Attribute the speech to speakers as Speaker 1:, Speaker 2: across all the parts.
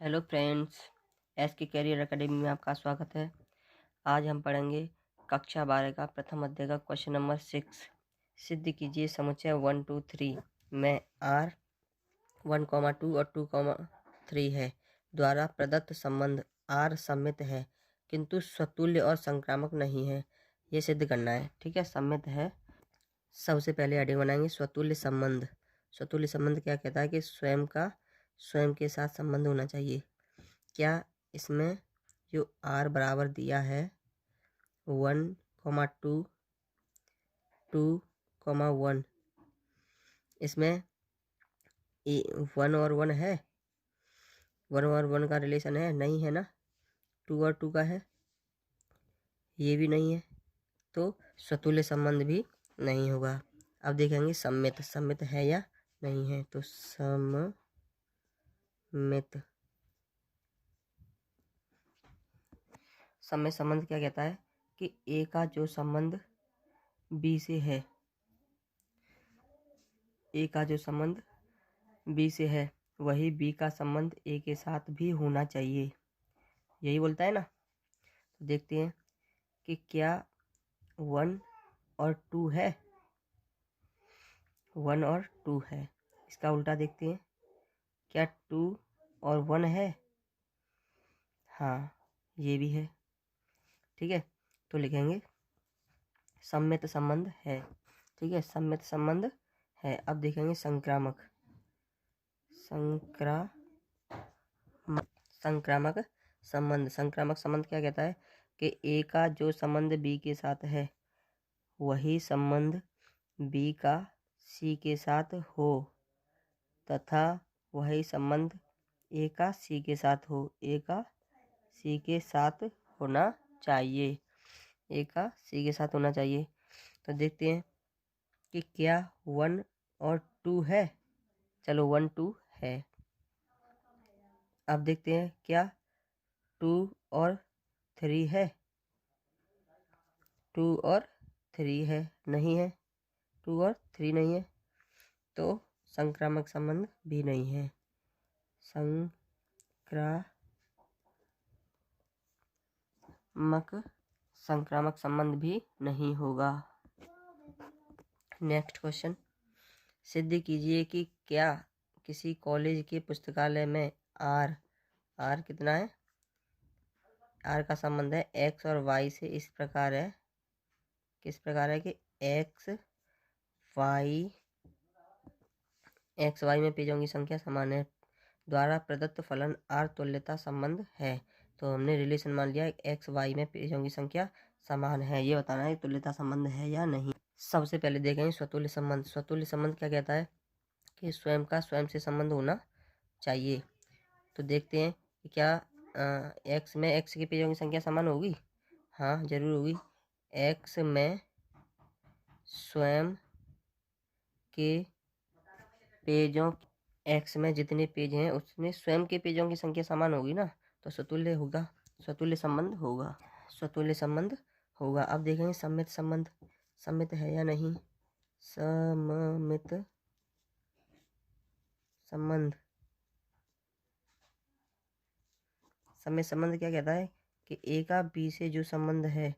Speaker 1: Hello friends, S के career academy में आपका स्वागत है। आज हम पढ़ेंगे कक्षा 12 का प्रथम अध्याय का क्वेश्चन नंबर 6। सिद्ध कीजिए समुच्चय 1 2 3 में R 1,2 और 2,3 है द्वारा प्रदत्त संबंध R सम्मित है किंतु स्वतुल्य और संक्रामक नहीं है। ये सिद्ध करना है। ठीक है, सम्मित है। सबसे पहले हेडिंग बनाएंगे स्वतुल्य संबंध। स्वतुल्य संबंध क्या कहता है कि स्वयं के साथ संबंध होना चाहिए। क्या इसमें जो R बराबर दिया है 1,2 2,1, इसमें 1 और 1 है, 1 और 1 का रिलेशन है? नहीं है ना। 2 और 2 का है? ये भी नहीं है, तो स्वतुल्य संबंध भी नहीं होगा। अब देखेंगे सम्मित है या नहीं है। तो सम्मित संबंध क्या कहता है कि ए का जो संबंध बी से है, ए का जो संबंध बी से है वही बी का संबंध ए के साथ भी होना चाहिए। यही बोलता है ना। तो देखते हैं कि क्या 1 और 2 है। 1 और 2 है। इसका उल्टा देखते हैं, क्या 2 और 1 है? हाँ, ये भी है। ठीक है, तो लिखेंगे सम्मित संबंध है। ठीक है, सम्मित संबंध है। अब देखेंगे संक्रामक संबंध। संक्रामक संबंध क्या कहता है कि ए का जो संबंध बी के साथ है वही संबंध बी का सी के साथ हो तथा वही संबंध ए का सी के साथ हो। ए का सी के साथ होना चाहिए। ए का सी के साथ होना चाहिए। तो देखते हैं कि क्या 1 और 2 है। चलो 1 2 है। अब देखते हैं क्या 2 और 3 है। 2 और 3 है? नहीं है। 2 और 3 नहीं है, तो संक्रामक संबंध भी नहीं है। संक्रामक संबंध भी नहीं होगा। नेक्स्ट क्वेश्चन, सिद्ध कीजिए कि क्या किसी कॉलेज के पुस्तकालय में आर कितना है? आर का संबंध है एक्स और वाई से इस प्रकार है। किस प्रकार है कि एक्स वाई में पेजों की संख्या समान है द्वारा प्रदत्त फलन आर तुल्यता संबंध है। तो हमने रिलेशन मान लिया एक्स वाई में पेजों की संख्या समान है। ये बताना है तुल्यता संबंध है या नहीं। सबसे पहले देखेंगे स्वतुल्य संबंध। स्वतुल्य संबंध क्या कहता है कि स्वयं का स्वयं से संबंध होना चाहिए। तो देखते हैं कि क्या एक्स में एक्स की पेजों की संख्या समान होगी। हाँ, जरूर होगी। एक्स में स्वयं के पेजों एक्स में जितने पेज हैं उसमें स्वयं के पेजों की संख्या समान होगी ना, तो स्वतुल्य होगा, स्वतुल्य संबंध होगा, स्वतुल्य संबंध होगा। अब देखेंगे सम्मित संबंध। सम्मित है या नहीं। सम्मित संबंध सम्मित संबंध क्या कहता है कि ए का बी से जो संबंध है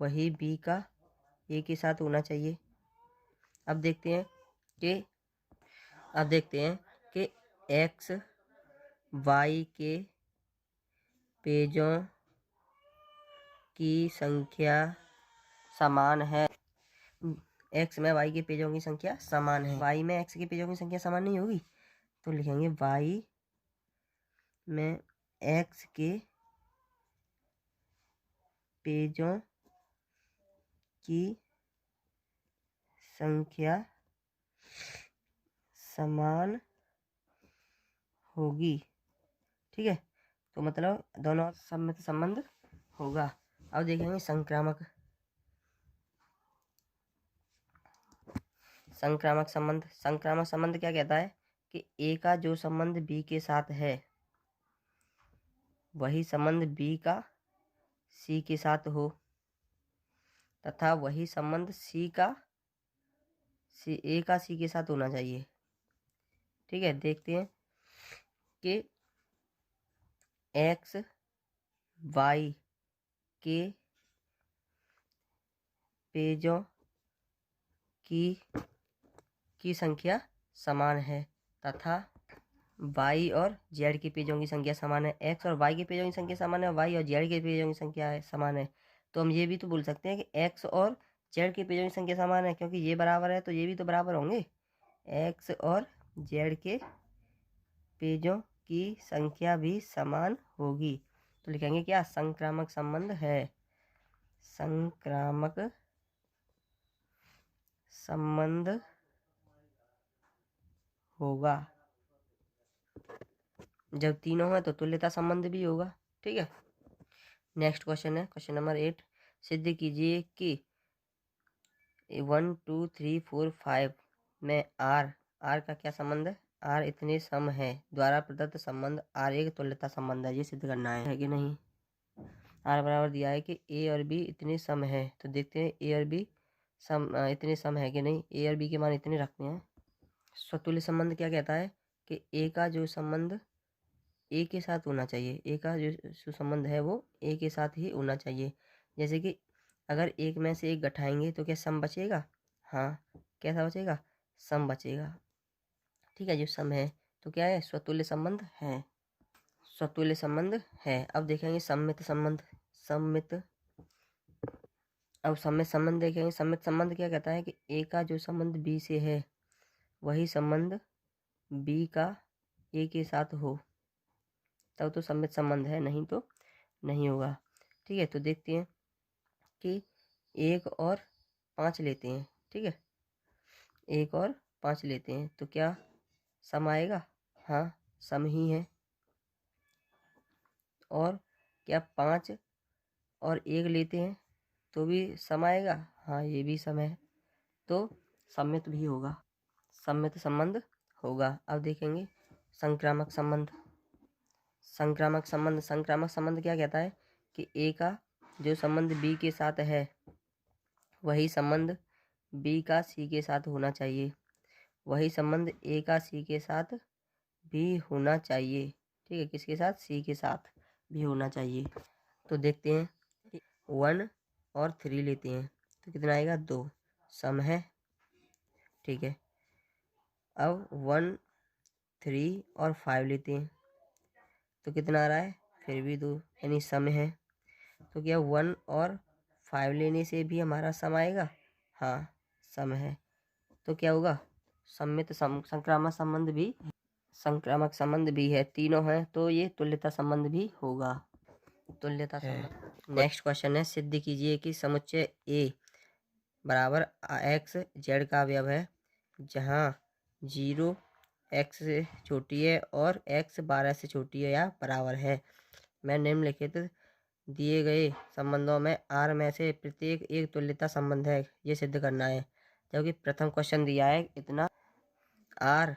Speaker 1: वही बी का ए के साथ होना चाहिए। अब देखते हैं कि एक्स वाई के पेजों की संख्या समान है। एक्स में वाई के पेजों की संख्या समान है। वाई में एक्स के पेजों की संख्या समान नहीं होगी, तो लिखेंगे वाई में एक्स के पेजों की संख्या समान होगी। ठीक है, तो मतलब दोनों सम्मित संबंध होगा। अब देखेंगे संक्रामक संबंध। संक्रामक संबंध क्या कहता है कि ए का जो संबंध बी के साथ है वही संबंध बी का सी के साथ हो तथा वही संबंध ए का सी के साथ होना चाहिए। ठीक है, देखते हैं कि एक्स वाई के पेजों की संख्या समान है तथा वाई और जेड के पेजों की संख्या समान है। एक्स और वाई के पेजों की संख्या समान है, वाई और जेड के पेजों की संख्या समान है। तो हम ये भी तो बोल सकते हैं कि एक्स और जेड के पेजों की संख्या समान है, क्योंकि ये बराबर है तो ये भी तो बराबर होंगे। एक्स और जेड के पेजों की संख्या भी समान होगी। तो लिखेंगे क्या, संक्रामक संबंध है। संक्रामक संबंध होगा। जब तीनों है तो तुल्यता संबंध भी होगा। ठीक है, नेक्स्ट क्वेश्चन है क्वेश्चन नंबर 8। सिद्ध कीजिए कि 1 2 3 4 5 में आर का क्या संबंध है। आर इतने सम है द्वारा प्रदत्त संबंध आर एक तुल्यता संबंध है। ये सिद्ध करना है कि नहीं। आर बराबर दिया है कि ए और बी इतने सम है, तो देखते हैं ए और बी इतने सम है कि नहीं। ए और बी के मान इतने रखते हैं। स्वतुल्य संबंध क्या कहता है कि ए का जो संबंध ए के साथ होना चाहिए, ए का जो संबंध है वो ए के साथ ही होना चाहिए। जैसे कि अगर एक में से एक घटाएंगे तो क्या सम बचेगा। हाँ, कैसा बचेगा, सम बचेगा। ठीक है, जो सम है तो क्या है, स्वतुल्य संबंध है। स्वतुल्य संबंध है। अब देखेंगे सम्मित संबंध। सम्मित अब सम्मित संबंध देखेंगे। सम्मित संबंध क्या कहता है कि ए का जो संबंध बी से है वही संबंध बी का ए के साथ हो, तब तो सम्मित संबंध है, नहीं तो नहीं होगा। ठीक है, तो देखते हैं कि 1 और 5 लेते हैं। ठीक है, 1 और 5 लेते हैं तो क्या सम आएगा। हाँ, सम ही है। और क्या 5 और 1 लेते हैं तो भी सम आएगा। हाँ, ये भी सम है, तो सम्मित भी होगा, सम्मित संबंध होगा। अब देखेंगे संक्रामक संबंध। संक्रामक संबंध। संक्रामक संबंध क्या कहता है कि ए का जो संबंध बी के साथ है वही संबंध बी का सी के साथ होना चाहिए, वही संबंध ए का सी के साथ भी होना चाहिए। ठीक है, किसके साथ, सी के साथ भी होना चाहिए। तो देखते हैं 1 और 3 लेते हैं तो कितना आएगा, 2, सम है। ठीक है, अब 1 3 और 5 लेते हैं तो कितना आ रहा है, फिर भी 2, यानी सम है। तो क्या 1 और 5 लेने से भी हमारा सम आएगा। हाँ, सम है, तो क्या होगा, संक्रामक संबंध भी, संक्रामक संबंध भी है। तीनों हैं तो ये तुल्यता संबंध भी होगा, तुल्यता संबंध। नेक्स्ट क्वेश्चन है, सिद्ध कीजिए कि समुच्चय ए बराबर एक्स जेड का अवयव है जहाँ 0 एक्स से छोटी है और एक्स 12 से छोटी है या बराबर है। मैं निम्नलिखित दिए गए संबंधों में आर में से प्रत्येक एक तुल्यता संबंध है, ये सिद्ध करना है। जबकि प्रथम क्वेश्चन दिया है इतना, आर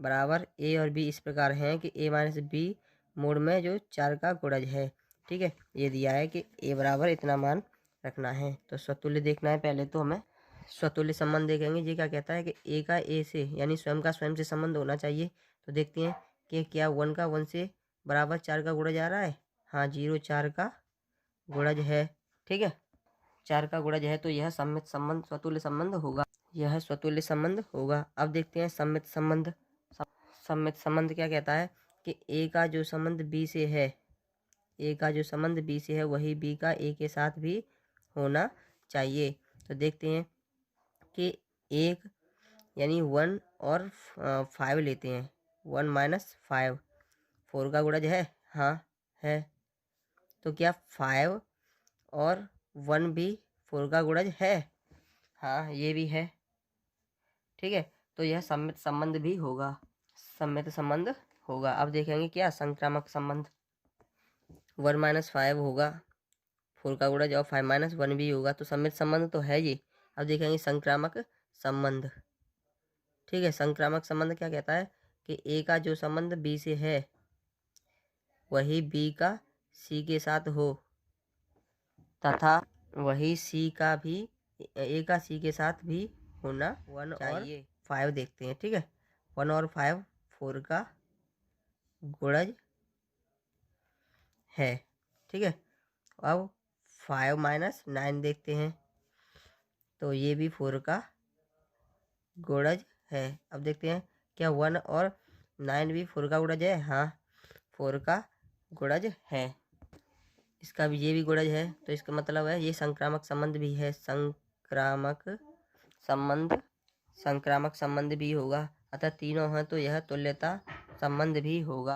Speaker 1: बराबर ए और बी इस प्रकार हैं कि ए माइनस बी मोड में जो 4 का गुणज है। ठीक है, ये दिया है कि ए बराबर इतना मान रखना है। तो स्वतुल्य देखना है पहले, तो हमें स्वतुल्य संबंध देखेंगे। ये क्या कहता है कि ए का ए से यानी स्वयं का स्वयं से संबंध होना चाहिए। तो देखते हैं कि क्या 1 का 1 से बराबर 4 का गुणज आ रहा है। हाँ, 0 4 का गुणज है। ठीक है, 4 का गुणज है, तो यह सम्मित संबंध स्वतुल्य संबंध होगा, यह स्वतुल्य संबंध होगा। अब देखते हैं सम्मित संबंध। सम्मित संबंध क्या कहता है कि ए का जो संबंध बी से है, ए का जो संबंध बी से है वही बी का ए के साथ भी होना चाहिए। तो देखते हैं कि 1 यानी 1 और 5 लेते हैं। 1 माइनस 5 4 का गुणज है। हाँ, है। तो क्या 5 और 1 भी 4 का गुणज है। हाँ, ये भी है। ठीक है, तो यह सम्मित संबंध भी होगा, सम्मित संबंध होगा। अब देखेंगे क्या संक्रामक संबंध। 1 माइनस 5 होगा 4 का गुणज और 5 माइनस 1 भी होगा, तो सम्मित संबंध तो है ये। अब देखेंगे संक्रामक संबंध। ठीक है, संक्रामक संबंध क्या कहता है कि ए का जो संबंध बी से है वही बी का सी के साथ हो तथा वही सी का भी ए का सी के साथ भी होना 1 और 5 देखते हैं। ठीक है, 1 और 5 4 का गुणज है। ठीक है, अब 5 माइनस 9 देखते हैं, तो ये भी 4 का गुणज है। अब देखते हैं क्या 1 और 9 भी 4 का गुणज है। हाँ, 4 का गुणज है। इसका भी ये भी गुणज है, तो इसका मतलब है ये संक्रामक संबंध भी है। संक्रामक संबंध भी होगा, अतः तीनों हैं तो यह तुल्यता संबंध भी होगा।